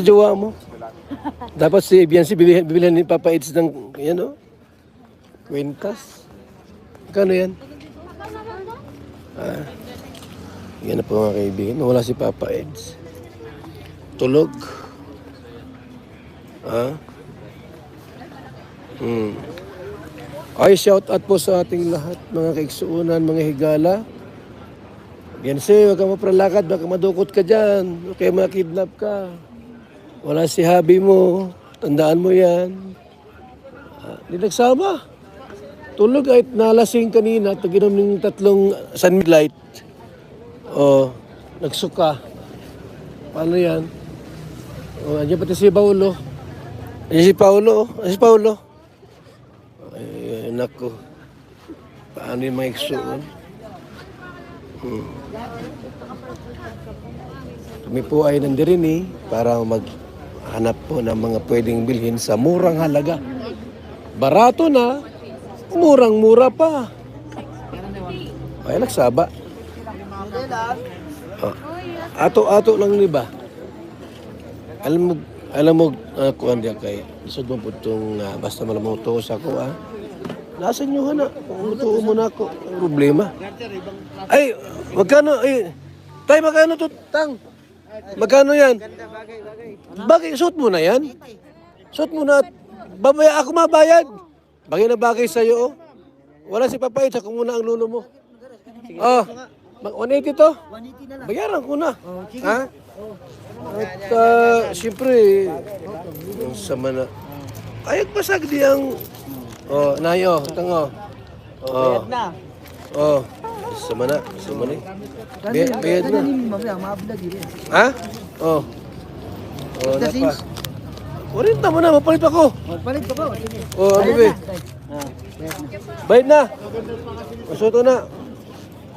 Jowa mo. Dapat si Biancy bibilihan ni Papa Eds ng, yan o, kwintas. Kano yan? Yan na po mga kaibigan. Wala si Papa Eds. Tulog. Ay, shout out po sa ating lahat, mga kaiksuunan, mga higala. Biancy, huwag ka mapralakad, baka madukot ka dyan. Huwag kayo makidnap ka. Wala si habi mo. Tandaan mo yan. Hindi nagsama. Tulog ay nalasing kanina. Taginom ng 3 sunlight. Nagsuka. Paano yan? Andiyan pati si Paulo. Andiyan si Paulo. Si Paulo. Ay, naku. Paano yung mga iksuon? Kami po ay nandirin para maghanap po ng mga pwedeng bilhin sa murang halaga. Barato na, murang-mura pa. Ay, nagsaba. Ato-ato lang ba? Alam mo, kuhan diya kay, isod mo po itong, basta malamuto sa ako, Nasa inyo na, umutuo mo na ako. Ang problema. Ay, magkano, tay, magkano to, tang? Magkano yan? Bagay, suot mo na yan? Suot mo na, babaya, ako mabayad. Bagay na bagay sa'yo, Wala si Papa Eds, ako muna ang lulo mo. 180 to? 180 na lang. Bayaran ko na. Ha? At, siyempre, sama na. Ayag pasag di ang... nayo, tango. Bayad na. Sama na. Bayad na. Ha? Napa. Warin tama na, mapalit ako. Mapalit ka ba? Ano ba? Bayad na. Masuto na.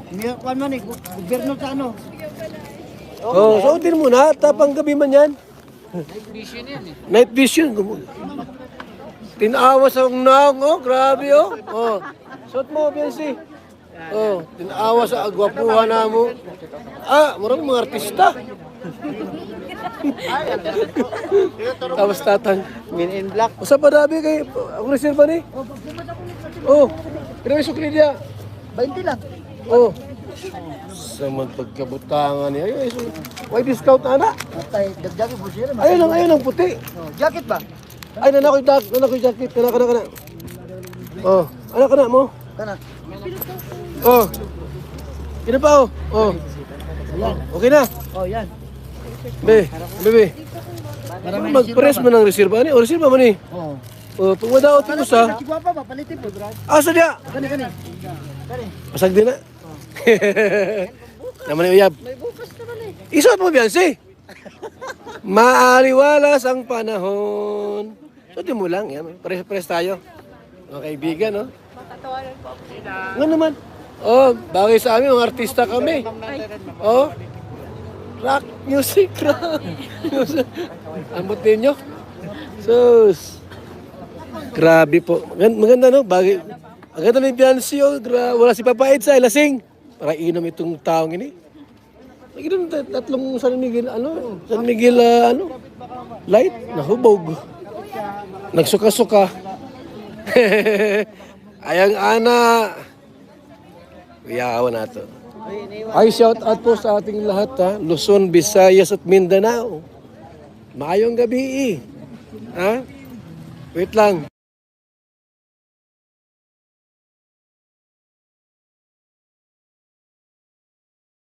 Hindi ako ano gobyerno sa ano. Suotin mo na, tapang gabi man yan. Night vision yan eh. Night vision. Tinawa sa naong, grabe Suot mo, Biancy. Tinawa sa agwapuhan na mo. Marami mga artista. Tapos tatang. Men in black. Usa pa dabi kay ako reserva ni. Pero may sukli dia. 20 lang. Sa pagkabutangan niya. Why discount ana? Patay, dagdagi po siya. Ayun ang puti. Jacket ba? Ay, nanak ko jacket. Kana. Anak kana mo. Kana. Kina pa Okay na. Yan. Bebe. Mag-press mo ng reserva ni. Reserva mo ni. Pag madaot mo sa. Si Guapa ba palitin po, bro? Asa dia? Kani. Pasag din na. Naman yung uyab. May bukas naman Isuot mo, Biancy. Maaliwalas ang panahon. Suotin mo lang. Yan. Press tayo. Mga kaibigan, Matatawanan po ako sila. Nga naman. Bagay sa amin, mga artista kami. Rock music, Ambot ninyo. Sus. Grabe po. Maganda, Bagay. Maganda ni Biancy, Wala si Papa Eds, lasing. Para inom itong taong ini. Inom 3 San Miguel, San Miguel, light, nahubog. Nagsuka-suka. Ayang ana. Iyawan nato. Ay, shout out po sa ating lahat, Luzon, Visayas at Mindanao. Maayong gabi, Wait lang.